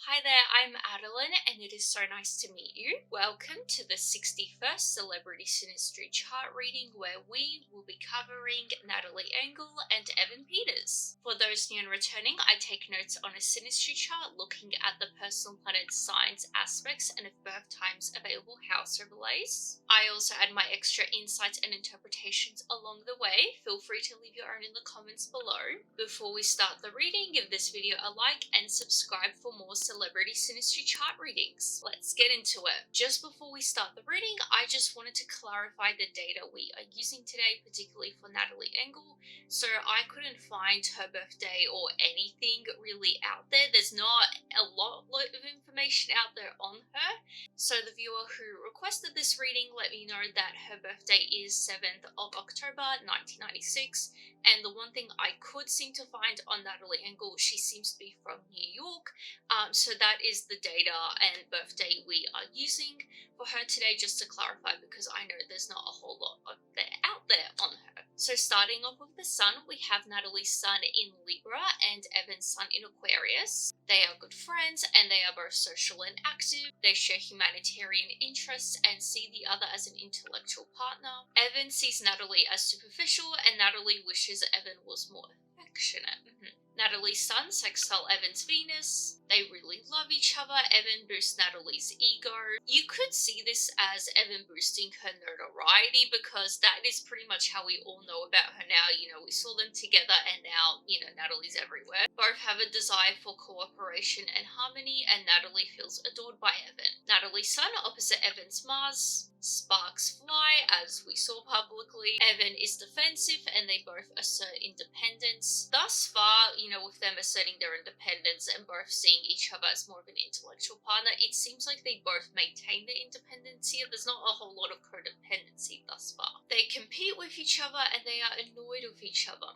Hi there, I'm Adeline, and it is so nice to meet you. Welcome to the 61st Celebrity Synastry chart reading, where we will be covering Natalie Engel and Evan Peters. For those new and returning, I take notes on a Synastry chart looking at the personal planet signs, aspects, and if birth times available house overlays. I also add my extra insights and interpretations along the way. Feel free to leave your own in the comments below. Before we start the reading, give this video a like and subscribe for more Celebrity Synastry chart readings. Let's get into it. Just before we start the reading, I just wanted to clarify the data we are using today, particularly for Natalie Engel. So I couldn't find her birthday or anything really out there. There's not a lot of information out there on her. So the viewer who requested this reading let me know that her birthday is 7th of October 1996. And the one thing I could seem to find on Natalie Engel, she seems to be from New York. So that is the data and birthday we are using for her today, just to clarify, because I know there's not a whole lot out there on her. So starting off with the sun, we have Natalie's sun in Libra and Evan's sun in Aquarius. They are good friends and they are both social and active. They share humanitarian interests and see the other as an intellectual partner. Evan sees Natalie as superficial and Natalie wishes Evan was more affectionate. Natalie's sun, Sextile Evan's Venus. They really love each other. Evan boosts Natalie's ego. You could see this as Evan boosting her notoriety, because that is pretty much how we all know about her now. You know, we saw them together and now, Natalie's everywhere. Both have a desire for cooperation and harmony, and Natalie feels adored by Evan. Natalie's sun, opposite Evan's Mars. Sparks fly, as we saw publicly. Evan is defensive and they both assert independence. Thus far, with them asserting their independence and both seeing each other as more of an intellectual partner, it seems like they both maintain their independence here. There's not a whole lot of codependency thus far. They compete with each other and they are annoyed with each other.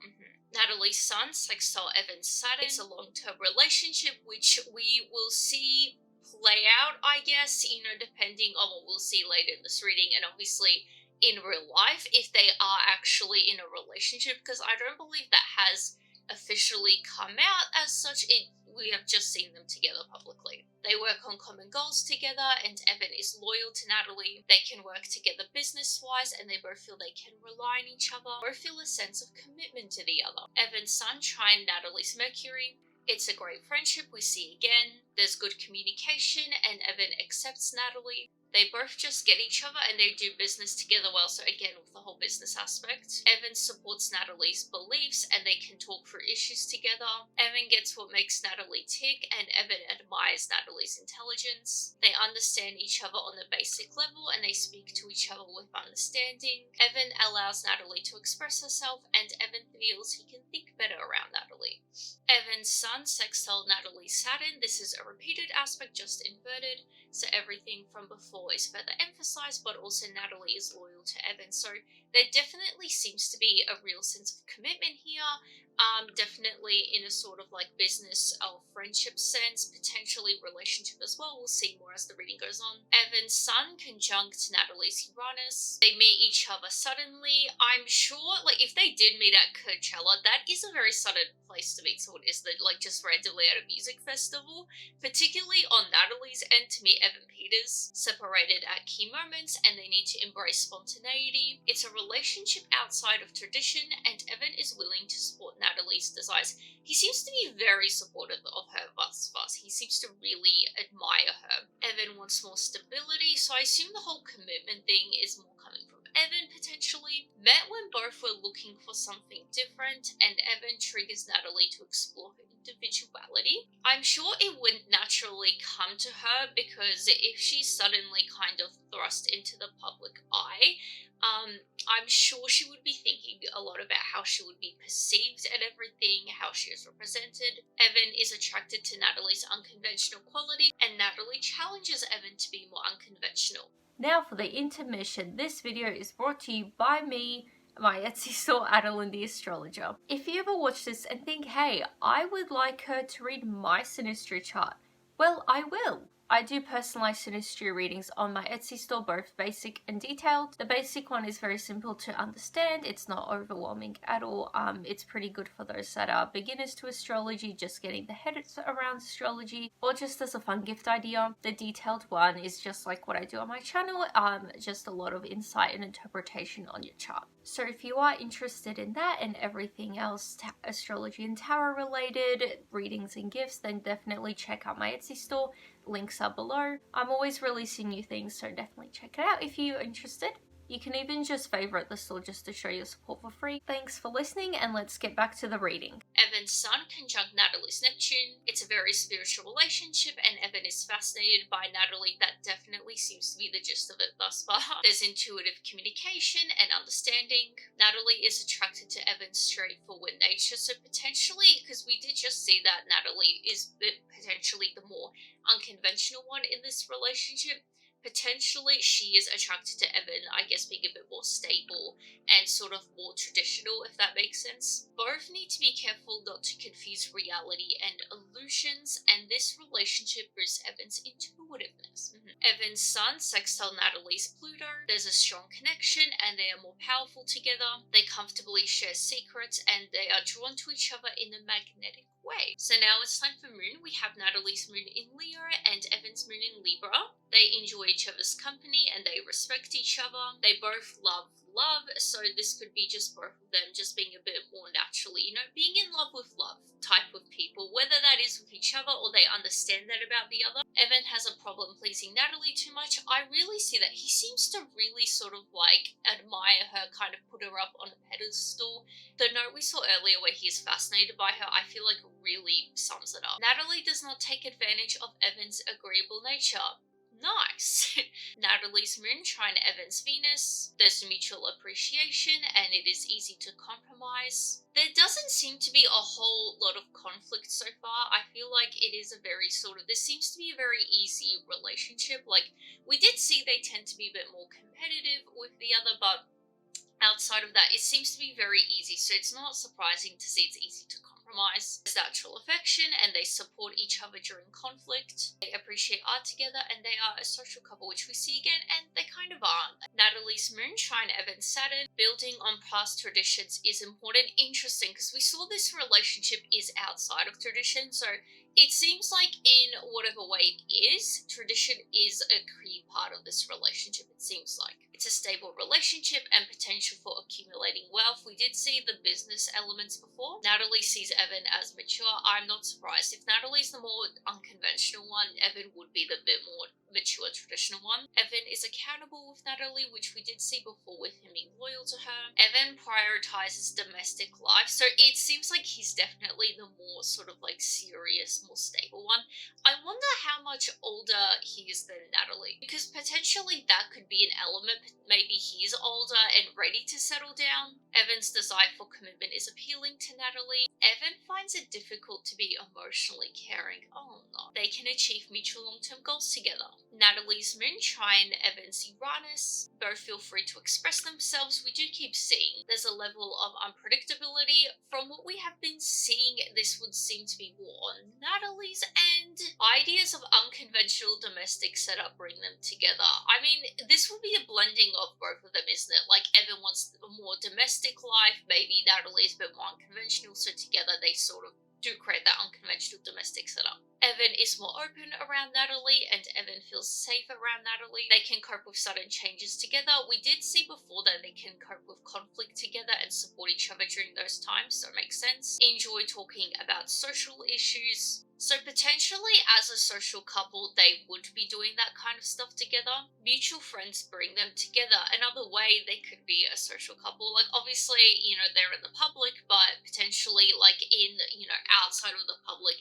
Natalie's sun, Sextile Evan's Saturn. It's a long-term relationship, which we will see play out, I guess, depending on what we'll see later in this reading, and obviously in real life, if they are actually in a relationship, because I don't believe that has officially come out as such. We have just seen them together publicly. They work on common goals together, and Evan is loyal to Natalie. They can work together business-wise, and they both feel they can rely on each other. Both feel a sense of commitment to the other. Evan's sun, Trine, Natalie's Mercury. It's a great friendship we see again. There's good communication and Evan accepts Natalie. They both just get each other and they do business together well, so again with the whole business aspect. Evan supports Natalie's beliefs and they can talk through issues together. Evan gets what makes Natalie tick and Evan admires Natalie's intelligence. They understand each other on the basic level and they speak to each other with understanding. Evan allows Natalie to express herself and Evan feels he can think better around Natalie. Evan's sun, Sextile Natalie's Saturn. This is a repeated aspect, just inverted, so everything from before is further emphasized, but also Natalie is loyal to Evan, so there definitely seems to be a real sense of commitment here. Definitely in a sort of like business or friendship sense, potentially relationship as well. We'll see more as the reading goes on. Evan's sun, Conjunct Natalie's Uranus. They meet each other suddenly. I'm sure, if they did meet at Coachella, that is a very sudden place to meet someone, isn't it? Just randomly at a music festival, particularly on Natalie's end, to meet Evan Peters, separated at key moments, and they need to embrace spontaneity. It's a relationship outside of tradition, and Evan is willing to support Natalie's desires. He seems to be very supportive of her thus far. He seems to really admire her. Evan wants more stability, so I assume the whole commitment thing is more coming from Evan potentially. Met when both were looking for something different, and Evan triggers Natalie to explore her individuality. I'm sure it wouldn't naturally come to her, because if she's suddenly kind of thrust into the public eye, I'm sure she would be thinking a lot about how she would be perceived and everything, how she is represented. Evan is attracted to Natalie's unconventional quality, and Natalie challenges Evan to be more unconventional. Now for the intermission. This video is brought to you by me, my Etsy store, Adeline the Astrologer. If you ever watch this and think, hey, I would like her to read my Synastry chart, well, I will. I do personalized synastry readings on my Etsy store, both basic and detailed. The basic one is very simple to understand. It's not overwhelming at all. It's pretty good for those that are beginners to astrology, just getting the head around astrology, or just as a fun gift idea. The detailed one is just like what I do on my channel, just a lot of insight and interpretation on your chart. So if you are interested in that and everything else astrology and tarot related, readings and gifts, then definitely check out my Etsy store. Links are below. I'm always releasing new things, so definitely check it out if you're interested. You can even just favorite the store just to show your support for free. Thanks for listening, and let's get back to the reading. Evan's Sun conjunct Natalie's Neptune. It's a very spiritual relationship, and Evan is fascinated by Natalie. That definitely seems to be the gist of it thus far. There's intuitive communication and understanding. Natalie is attracted to Evan's straightforward nature, so potentially, because we did just see that Natalie is potentially the more unconventional one in this relationship, potentially she is attracted to Evan, I guess, being a bit more stable and sort of more traditional, if that makes sense. Both need to be careful not to confuse reality and illusions, and this relationship boosts Evan's intuitiveness. Evan's Sun sextile Natalie's Pluto. There's a strong connection and they are more powerful together. They comfortably share secrets and they are drawn to each other in a magnetic way. So now it's time for Moon. We have Natalie's Moon in Leo and Evan's Moon in Libra. They enjoy each other's company and they respect each other. They both love, so this could be just both of them just being a bit more naturally, you know, being in love type of people, whether that is with each other or they understand that about the other. Evan has a problem pleasing Natalie too much. I really see that. He seems to really sort of like admire her, kind of put her up on a pedestal. The note we saw earlier where he's fascinated by her, I feel like really sums it up. Natalie does not take advantage of Evan's agreeable nature. Nice. Natalie's Moon trine Evan's Venus. There's mutual appreciation and it is easy to compromise. There doesn't seem to be a whole lot of conflict so far. I feel like it is a very this seems to be a very easy relationship. Like, we did see they tend to be a bit more competitive with the other, but outside of that, it seems to be very easy. So it's not surprising to see it's easy to compromise. There's natural affection and they support each other during conflict. They appreciate art together and they are a social couple, which we see again, and they kind of are. Natalie's Moon trine Evan's Saturn. Building on past traditions is important. Interesting, because we saw this relationship is outside of tradition, so it seems like in whatever way it is, tradition is a key part of this relationship, it seems like. It's a stable relationship and potential for accumulating wealth. We did see the business elements before. Natalie sees Evan as mature. I'm not surprised. If Natalie's the more unconventional one, Evan would be the bit more mature traditional one. Evan is accountable with Natalie, which we did see before with him being loyal to her. Evan prioritizes domestic life, so it seems like he's definitely the more sort of like serious, more stable one. I wonder how much older he is than Natalie, because potentially that could be an element. Maybe he's older and ready to settle down. Evan's desire for commitment is appealing to Natalie. Evan finds it difficult to be emotionally caring. Oh no. They can achieve mutual long-term goals together. Natalie's Moon trine Evan's Uranus. Both feel free to express themselves. We do keep seeing there's a level of unpredictability. From what we have been seeing, this would seem to be more on Natalie's end. Ideas of unconventional domestic setup bring them together. I mean, this will be a blending of both of them, isn't it? Like, Evan wants a more domestic life, maybe Natalie's a bit more unconventional, so together they sort of do create that unconventional domestic setup. Evan is more open around Natalie and Evan feels safe around Natalie. They can cope with sudden changes together. We did see before that they can cope with conflict together and support each other during those times, so it makes sense. Enjoy talking about social issues. So potentially as a social couple, they would be doing that kind of stuff together. Mutual friends bring them together. Another way they could be a social couple, like obviously, you know, they're in the public, but potentially like in, you know, outside of the public,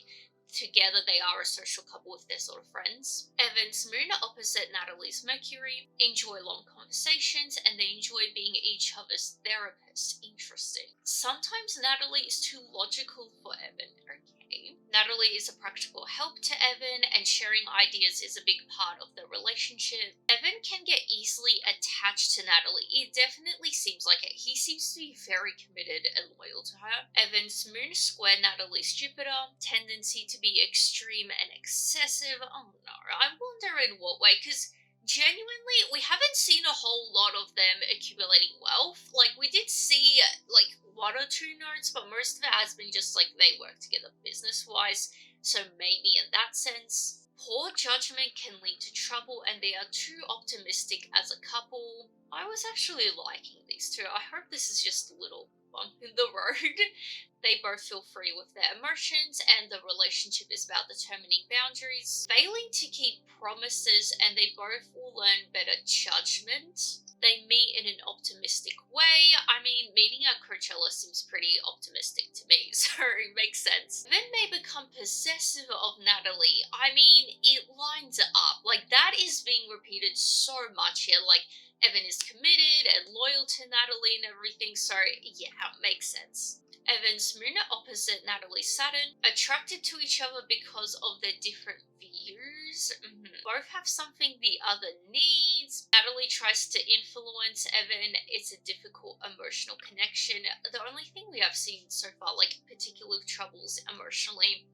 together they are a social couple with their sort of friends. Evan's Moon opposite Natalie's Mercury. Enjoy long conversations and they enjoy being each other's therapist. Interesting. Sometimes Natalie is too logical for Evan. Okay. Natalie is a practical help to Evan, and sharing ideas is a big part of the relationship. Evan can get easily attached to Natalie. It definitely seems like it. He seems to be very committed and loyal to her. Evan's moon square Natalie's Jupiter, tendency to be extreme and excessive. Oh no, I wonder in what way, because genuinely, we haven't seen a whole lot of them accumulating wealth. Like, we did see, like, one or two notes, but most of it has been just, like, they work together business-wise, so maybe in that sense. Poor judgment can lead to trouble, and they are too optimistic as a couple. I was actually liking these two. I hope this is just a little bump in the road. They both feel free with their emotions, and the relationship is about determining boundaries, failing to keep promises, and they both will learn better judgment. They meet in an optimistic way. I mean, meeting at Coachella seems pretty optimistic to me, so it makes sense. Then may become possessive of Natalie. I mean, it lines up. Like, that is being repeated so much here. Like, Evan is committed and loyal to Natalie and everything, so yeah, it makes sense. Evan's moon opposite Natalie's Saturn, attracted to each other because of their different views. Both have something the other needs. Natalie tries to influence Evan. It's a difficult emotional connection. The only thing we have seen so far, like particular troubles emotionally,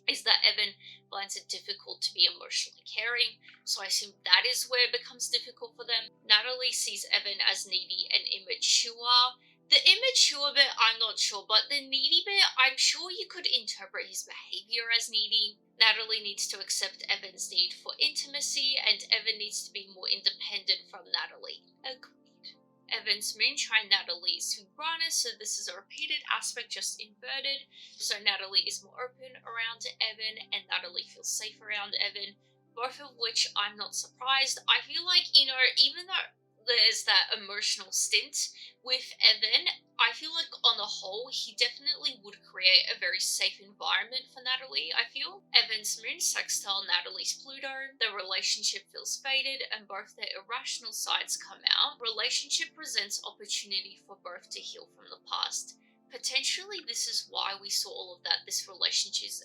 is that Evan finds it difficult to be emotionally caring, so I assume that is where it becomes difficult for them. Natalie sees Evan as needy and immature. The immature bit, I'm not sure, but the needy bit, I'm sure you could interpret his behavior as needy. Natalie needs to accept Evan's need for intimacy, and Evan needs to be more independent from Natalie. Agreed. Evan's moon trine Natalie's Uranus, so this is a repeated aspect, just inverted. So Natalie is more open around Evan, and Natalie feels safe around Evan, both of which I'm not surprised. I feel like, you know, even though there's that emotional stint with Evan, I feel like on the whole, he definitely would create a very safe environment for Natalie, I feel. Evan's moon sextile Natalie's Pluto, the relationship feels faded and both their irrational sides come out. Relationship presents opportunity for both to heal from the past. Potentially this is why we saw all of that. This relationship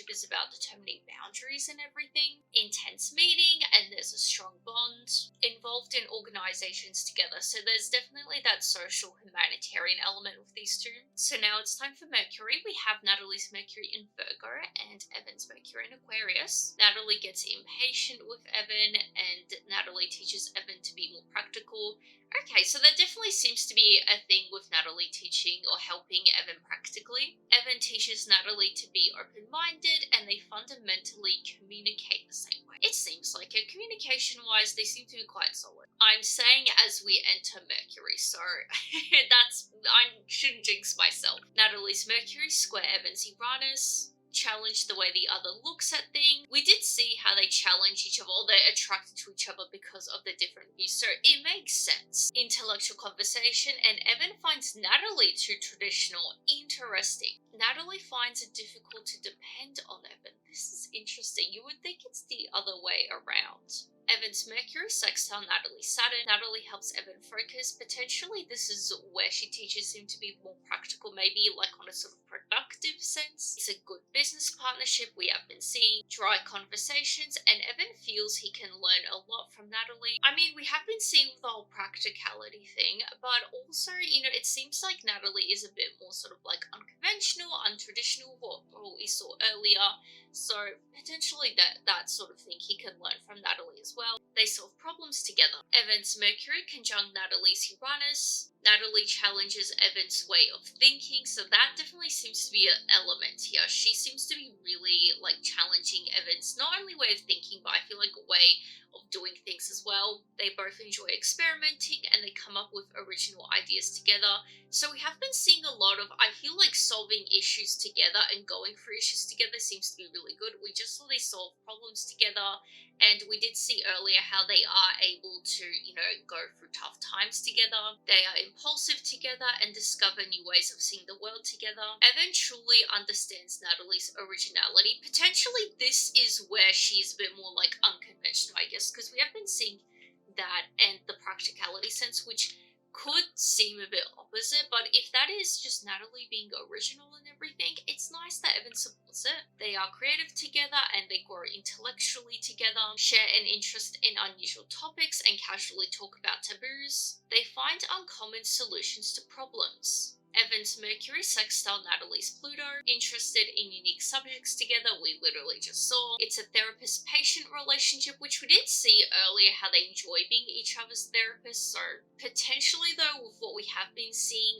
is about determining boundaries and everything. Intense meeting, and there's a strong bond involved in organizations together. So there's definitely that social humanitarian element with these two. So now it's time for Mercury. We have Natalie's Mercury in Virgo and Evan's Mercury in Aquarius. Natalie gets impatient with Evan, and Natalie teaches Evan to be more practical. Okay, so that definitely seems to be a thing with Natalie teaching or helping Evan practically. Evan teaches Natalie to be open-minded, and they fundamentally communicate the same way. It seems like it. Communication-wise, they seem to be quite solid. I'm saying as we enter Mercury, so I shouldn't jinx myself. Natalie's Mercury square Evan's Uranus. Challenge the way the other looks at things. We did see how they challenge each other, or they're attracted to each other because of the different views, so it makes sense. Intellectual conversation, and Evan finds Natalie too traditional. Interesting. Natalie finds it difficult to depend on Evan. This is interesting. You would think it's the other way around. Evan's Mercury sextile Natalie's Saturn. Natalie helps Evan focus. Potentially this is where she teaches him to be more practical, maybe like on a sort of productive sense. It's a good business partnership. We have been seeing dry conversations, and Evan feels he can learn a lot from Natalie. I mean, we have been seeing the whole practicality thing, but also, you know, it seems like Natalie is a bit more sort of like unconventional, untraditional, what we saw earlier. So potentially that sort of thing he can learn from Natalie as well. They solve problems together. Evan's Mercury conjunct Natalie's Uranus. Natalie challenges Evan's way of thinking, so that definitely seems to be an element here. She seems to be really like challenging Evan's not only way of thinking, but I feel like a way of doing things as well. They both enjoy experimenting, and they come up with original ideas together. So we have been seeing a lot of, I feel like, solving issues together and going through issues together seems to be really good. We just saw they solve problems together, and we did see earlier how they are able to, you know, go through tough times together. They are impulsive together and discover new ways of seeing the world together. Evan truly understands Natalie's originality. Potentially this is where she's a bit more like unconventional, I guess, because we have been seeing that and the practicality sense, which could seem a bit opposite, but if that is just Natalie being original and everything, it's nice that Evan supports it. They are creative together and they grow intellectually together, share an interest in unusual topics and casually talk about taboos. They find uncommon solutions to problems. Evan's Mercury sextile Natalie's Pluto, interested in unique subjects together, we literally just saw. It's a therapist-patient relationship, which we did see earlier how they enjoy being each other's therapists, so potentially though with what we have been seeing,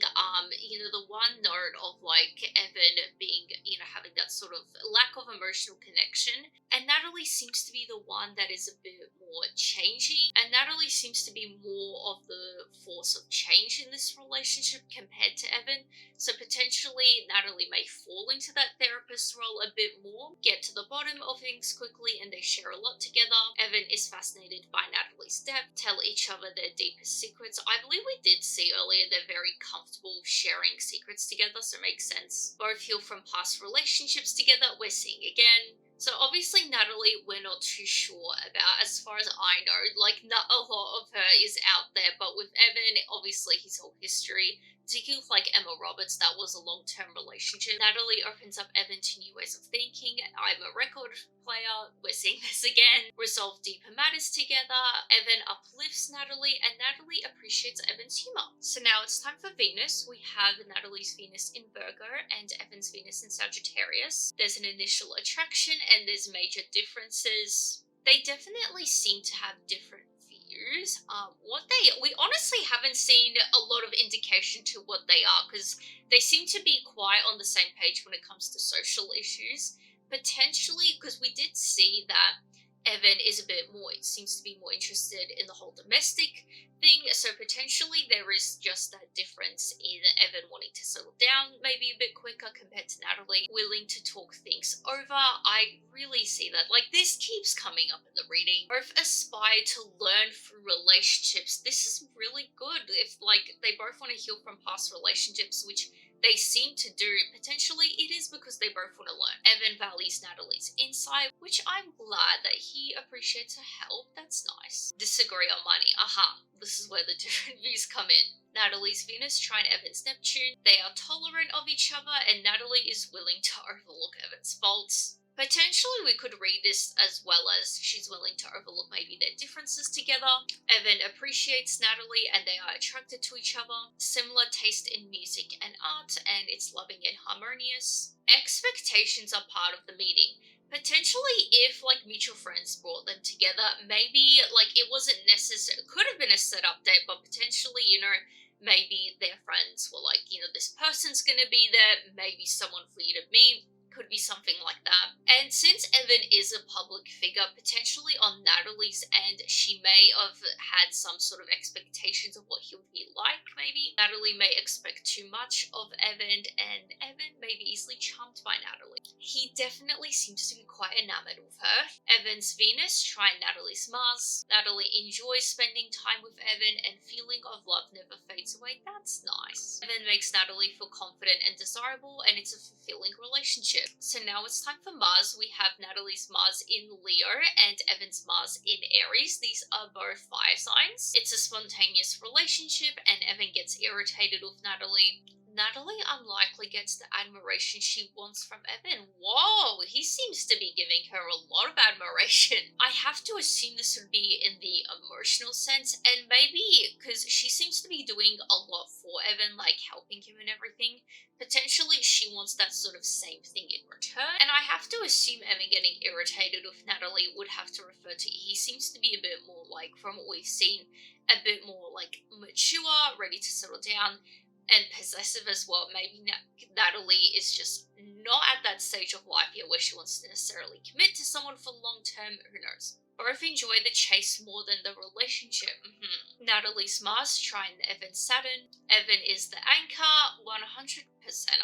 the one note of like Evan being, having that sort of lack of emotional connection, and Natalie seems to be the one that is a bit more changing, and Natalie seems to be more of the force of change in this relationship compared to Evan, so potentially Natalie may fall into that therapist role a bit more, get to the bottom of things quickly, and they share a lot together. Evan is fascinated by Natalie's depth, tell each other their deepest secrets. I believe we did see earlier they're very comfortable sharing secrets together, so it makes sense. Both heal from past relationships together, we're seeing again. So obviously Natalie we're not too sure about, as far as I know, like not a lot of her is out there, but with Evan, obviously his whole history, particularly with like Emma Roberts, that was a long-term relationship. Natalie opens up Evan to new ways of thinking. I'm a record player, we're seeing this again. Resolve deeper matters together. Evan uplifts Natalie and Natalie appreciates Evan's humor. So now it's time for Venus. We have Natalie's Venus in Virgo and Evan's Venus in Sagittarius. There's an initial attraction and there's major differences. They definitely seem to have different views. We honestly haven't seen a lot of indication to what they are, because they seem to be quite on the same page when it comes to social issues. Potentially, because we did see that Evan is a bit more, it seems to be more interested in the whole domestic thing, so potentially there is just that difference in Evan wanting to settle down maybe a bit quicker compared to Natalie willing to talk things over. I really see that. Like, this keeps coming up in the reading. Both aspire to learn through relationships. This is really good if, like, they both want to heal from past relationships, which they seem to do. Potentially it is because they both want to learn. Evan values Natalie's insight, which I'm glad that he appreciates her help. That's nice. Disagree on money. This is where the different views come in. Natalie's Venus, Trine Evan's Neptune. They are tolerant of each other and Natalie is willing to overlook Evan's faults. Potentially we could read this as well as she's willing to overlook maybe their differences together. Evan appreciates Natalie and they are attracted to each other. Similar taste in music and art, and it's loving and harmonious. Expectations are part of the meeting. Potentially if like mutual friends brought them together, maybe like it wasn't necessary, it could have been a setup date, but potentially, maybe their friends were like, this person's gonna be there, maybe someone for you to meet. Could be something like that. And since Evan is a public figure, potentially on Natalie's end, she may have had some sort of expectations of what he would be like, maybe. Natalie may expect too much of Evan, and Evan may be easily charmed by Natalie. He definitely seems to be quite enamored with her. Evan's Venus, Trine Natalie's Mars. Natalie enjoys spending time with Evan, and feeling of love never fades away. That's nice. Evan makes Natalie feel confident and desirable, and it's a fulfilling relationship. So now it's time for Mars. We have Natalie's Mars in Leo and Evan's Mars in Aries. These are both fire signs. It's a spontaneous relationship and Evan gets irritated with Natalie. Natalie unlikely gets the admiration she wants from Evan. Whoa, he seems to be giving her a lot of admiration. I have to assume this would be in the emotional sense, and maybe because she seems to be doing a lot for Evan, like helping him and everything. Potentially she wants that sort of same thing in return, and I have to assume Evan getting irritated with Natalie would have to refer to he seems to be a bit more like, from what we've seen, a bit more like mature, ready to settle down, and possessive as well. Maybe Natalie is just not at that stage of life yet where she wants to necessarily commit to someone for long term. Who knows? Both enjoy the chase more than the relationship. Natalie's Mars, Trine Evan's Saturn. Evan is the anchor, 100%.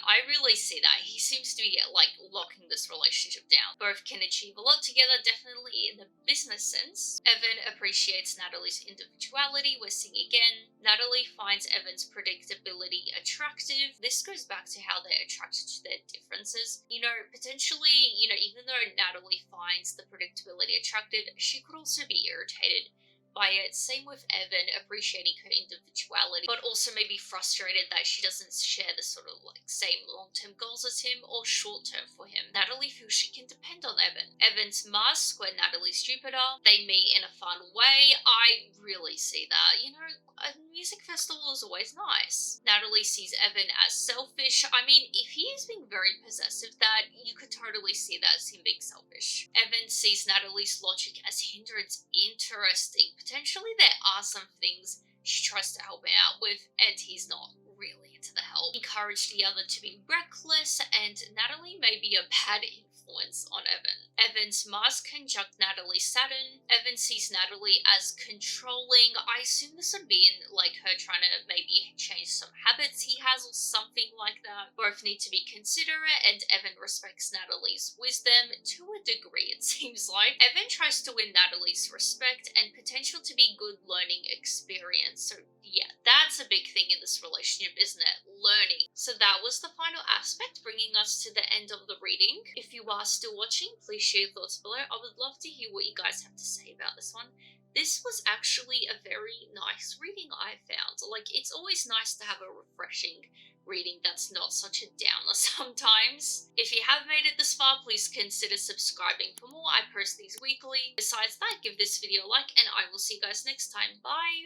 I really see that. He seems to be like locking this relationship down. Both can achieve a lot together, definitely in the business sense. Evan appreciates Natalie's individuality. We're seeing again. Natalie finds Evan's predictability attractive. This goes back to how they're attracted to their differences. Potentially, even though Natalie finds the predictability attractive, she could also be irritated by it. Same with Evan, appreciating her individuality, but also maybe frustrated that she doesn't share the sort of like same long-term goals as him or short-term for him. Natalie feels she can depend on Evan. Evan's Mars square Natalie's Jupiter. They meet in a fun way. I really see that. You know, a music festival is always nice. Natalie sees Evan as selfish. I mean, if he is being very possessive, that you could totally see that as him being selfish. Evan sees Natalie's logic as hindrance. Interesting. Potentially there are some things she tries to help him out with, and he's not really into the help. Encourage the other to be reckless, and Natalie may be a bad influence on Evan. Evan's Mars conjunct Natalie's Saturn. Evan sees Natalie as controlling. I assume this would be in like her trying to maybe change some habits he has or something like that. Both need to be considerate, and Evan respects Natalie's wisdom to a degree, it seems like. Evan tries to win Natalie's respect and potential to be good learning experience. So yeah, that's a big thing in this relationship, isn't it? Learning. So that was the final aspect, bringing us to the end of the reading. If you are still watching, please share your thoughts below. I would love to hear what you guys have to say about this one. This was actually a very nice reading, I found. Like, it's always nice to have a refreshing reading that's not such a downer sometimes. If you have made it this far, please consider subscribing for more. I post these weekly. Besides that, give this video a like, and I will see you guys next time. Bye!